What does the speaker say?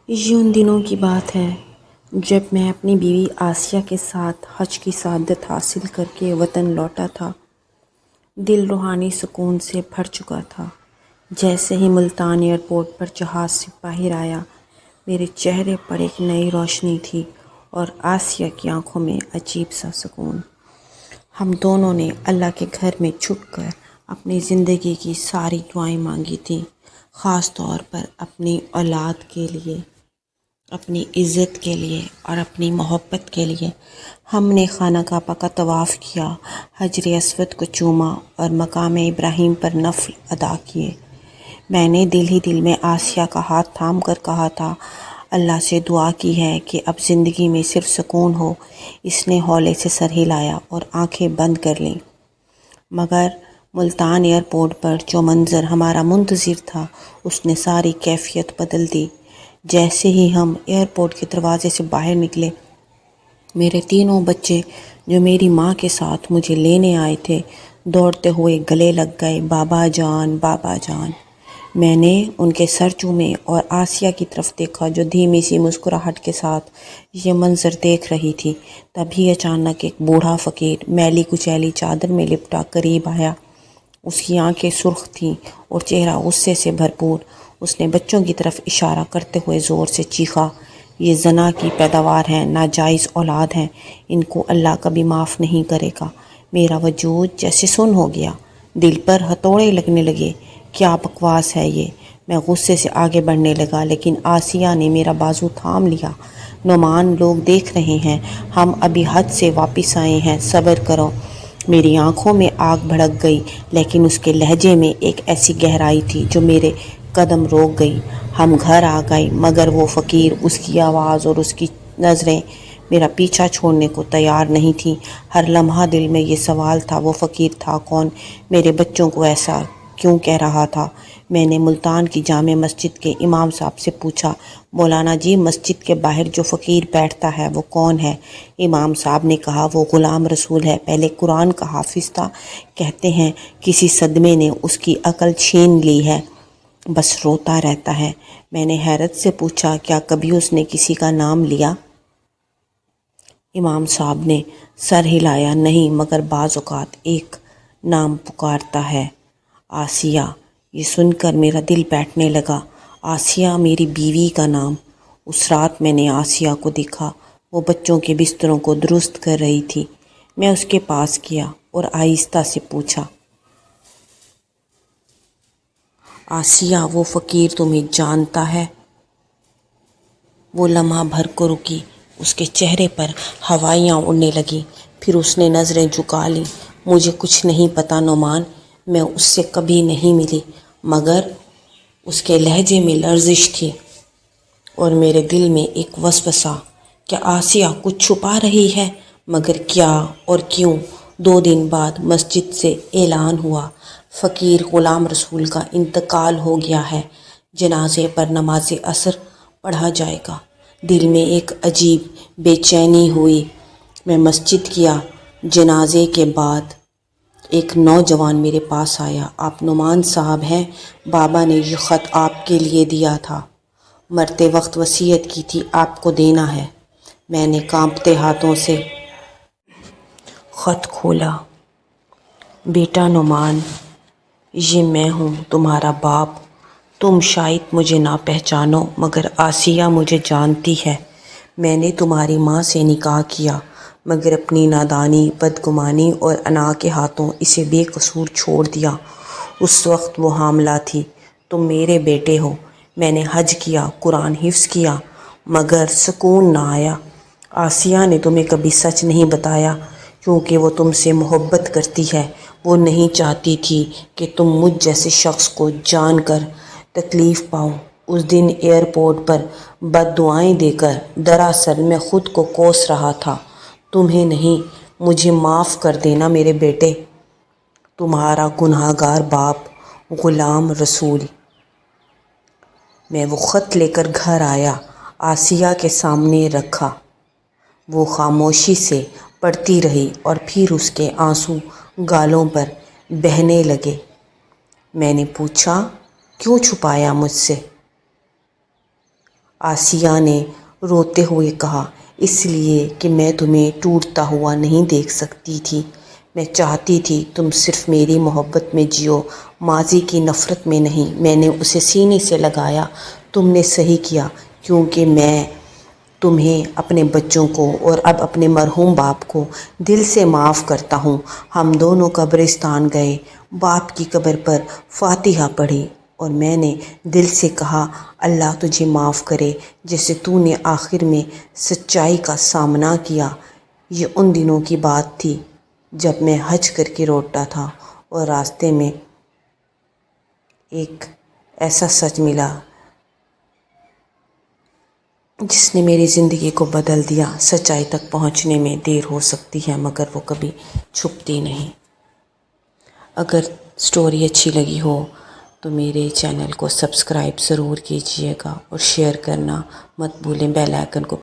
یہ ان دنوں کی بات ہے جب میں اپنی بیوی آسیہ کے ساتھ حج کی سعادت حاصل کر کے وطن لوٹا تھا۔ دل روحانی سکون سے بھر چکا تھا۔ جیسے ہی ملتان ایئرپورٹ پر جہاز سے باہر آیا، میرے چہرے پر ایک نئی روشنی تھی اور آسیہ کی آنکھوں میں عجیب سا سکون۔ ہم دونوں نے اللہ کے گھر میں چھپ کر اپنی زندگی کی ساری دعائیں مانگی تھیں، خاص طور پر اپنی اولاد کے لیے، اپنی عزت کے لیے اور اپنی محبت کے لیے۔ ہم نے خانہ کعبہ کا طواف کیا، حجر اسود کو چوما اور مقام ابراہیم پر نفل ادا کیے۔ میں نے دل ہی دل میں آسیہ کا ہاتھ تھام کر کہا تھا، اللہ سے دعا کی ہے کہ اب زندگی میں صرف سکون ہو۔ اس نے ہولے سے سر ہلایا اور آنکھیں بند کر لیں، مگر ملتان ایئرپورٹ پر جو منظر ہمارا منتظر تھا اس نے ساری کیفیت بدل دی۔ جیسے ہی ہم ایئرپورٹ کے دروازے سے باہر نکلے، میرے تینوں بچے جو میری ماں کے ساتھ مجھے لینے آئے تھے دوڑتے ہوئے گلے لگ گئے، بابا جان بابا جان۔ میں نے ان کے سر چومے اور آسیہ کی طرف دیکھا جو دھیمی سی مسکراہٹ کے ساتھ یہ منظر دیکھ رہی تھی۔ تبھی اچانک ایک بوڑھا فقیر میلی کچیلی چادر میں لپٹا قریب آیا۔ اس کی آنکھیں سرخ تھیں اور چہرہ غصے سے بھرپور۔ اس نے بچوں کی طرف اشارہ کرتے ہوئے زور سے چیخا، یہ زنا کی پیداوار ہیں، ناجائز اولاد ہیں، ان کو اللہ کبھی معاف نہیں کرے گا۔ میرا وجود جیسے سن ہو گیا، دل پر ہتھوڑے لگنے لگے۔ کیا بکواس ہے یہ؟ میں غصے سے آگے بڑھنے لگا، لیکن آسیہ نے میرا بازو تھام لیا۔ نعمان، لوگ دیکھ رہے ہیں، ہم ابھی حج سے واپس آئے ہیں، صبر کرو۔ میری آنکھوں میں آگ بھڑک گئی، لیکن اس کے لہجے میں ایک ایسی گہرائی تھی جو میرے قدم روک گئی۔ ہم گھر آ گئے، مگر وہ فقیر، اس کی آواز اور اس کی نظریں میرا پیچھا چھوڑنے کو تیار نہیں تھیں۔ ہر لمحہ دل میں یہ سوال تھا، وہ فقیر تھا کون؟ میرے بچوں کو ایسا کیوں کہہ رہا تھا؟ میں نے ملتان کی جامع مسجد کے امام صاحب سے پوچھا، مولانا جی، مسجد کے باہر جو فقیر بیٹھتا ہے وہ کون ہے؟ امام صاحب نے کہا، وہ غلام رسول ہے، پہلے قرآن کا حافظ تھا، کہتے ہیں کسی صدمے نے اس کی عقل چھین لی ہے، بس روتا رہتا ہے۔ میں نے حیرت سے پوچھا، کیا کبھی اس نے کسی کا نام لیا؟ امام صاحب نے سر ہلایا، نہیں، مگر بعض اوقات ایک نام پکارتا ہے، آسیہ۔ یہ سن کر میرا دل بیٹھنے لگا۔ آسیہ میری بیوی کا نام۔ اس رات میں نے آسیہ کو دیکھا، وہ بچوں کے بستروں کو درست کر رہی تھی۔ میں اس کے پاس گیا اور آہستہ سے پوچھا، آسیہ، وہ فقیر تمہیں جانتا ہے؟ وہ لمحہ بھر کو رکی، اس کے چہرے پر ہوائیاں اڑنے لگیں، پھر اس نے نظریں جھکا لیں۔ مجھے کچھ نہیں پتا نعمان، میں اس سے کبھی نہیں ملی، مگر اس کے لہجے میں لرزش تھی اور میرے دل میں ایک وسوسہ، کیا آسیہ کچھ چھپا رہی ہے؟ مگر کیا اور کیوں؟ 2 دن بعد مسجد سے اعلان ہوا، فقیر غلام رسول کا انتقال ہو گیا ہے، جنازے پر نماز عصر پڑھا جائے گا۔ دل میں ایک عجیب بے چینی ہوئی۔ میں مسجد گیا۔ جنازے کے بعد ایک نوجوان میرے پاس آیا، آپ نعمان صاحب ہیں؟ بابا نے یہ خط آپ کے لیے دیا تھا، مرتے وقت وصیت کی تھی آپ کو دینا ہے۔ میں نے کانپتے ہاتھوں سے خط کھولا۔ بیٹا نعمان، یہ میں ہوں، تمہارا باپ۔ تم شاید مجھے نہ پہچانو، مگر آسیہ مجھے جانتی ہے۔ میں نے تمہاری ماں سے نکاح کیا، مگر اپنی نادانی، بدگمانی اور انا کے ہاتھوں اسے بے قصور چھوڑ دیا۔ اس وقت وہ حاملہ تھی۔ تم میرے بیٹے ہو۔ میں نے حج کیا، قرآن حفظ کیا، مگر سکون نہ آیا۔ آسیہ نے تمہیں کبھی سچ نہیں بتایا، کیونکہ وہ تم سے محبت کرتی ہے۔ وہ نہیں چاہتی تھی کہ تم مجھ جیسے شخص کو جان کر تکلیف پاؤ۔ اس دن ایئرپورٹ پر بد دعائیں دے کر دراصل میں خود کو کوس رہا تھا۔ تمہیں نہیں، مجھے معاف کر دینا میرے بیٹے۔ تمہارا گناہ گار باپ، غلام رسول۔ میں وہ خط لے کر گھر آیا، آسیہ کے سامنے رکھا۔ وہ خاموشی سے پڑھتی رہی اور پھر اس کے آنسو گالوں پر بہنے لگے۔ میں نے پوچھا، کیوں چھپایا مجھ سے؟ آسیہ نے روتے ہوئے کہا، اس لیے کہ میں تمہیں ٹوٹتا ہوا نہیں دیکھ سکتی تھی۔ میں چاہتی تھی تم صرف میری محبت میں جیو، ماضی کی نفرت میں نہیں۔ میں نے اسے سینے سے لگایا۔ تم نے صحیح کیا، کیونکہ میں تمہیں، اپنے بچوں کو اور اب اپنے مرحوم باپ کو دل سے معاف کرتا ہوں۔ ہم دونوں قبرستان گئے، باپ کی قبر پر فاتحہ پڑھی اور میں نے دل سے کہا، اللہ تجھے معاف کرے جیسے تو نے آخر میں سچائی کا سامنا کیا۔ یہ ان دنوں کی بات تھی جب میں حج کر کے لوٹا تھا اور راستے میں ایک ایسا سچ ملا جس نے میری زندگی کو بدل دیا۔ سچائی تک پہنچنے میں دیر ہو سکتی ہے مگر وہ کبھی چھپتی نہیں۔ اگر سٹوری اچھی لگی ہو تو میرے چینل کو سبسکرائب ضرور کیجیے گا اور شیئر کرنا مت بھولیں، بیل آئیکن کو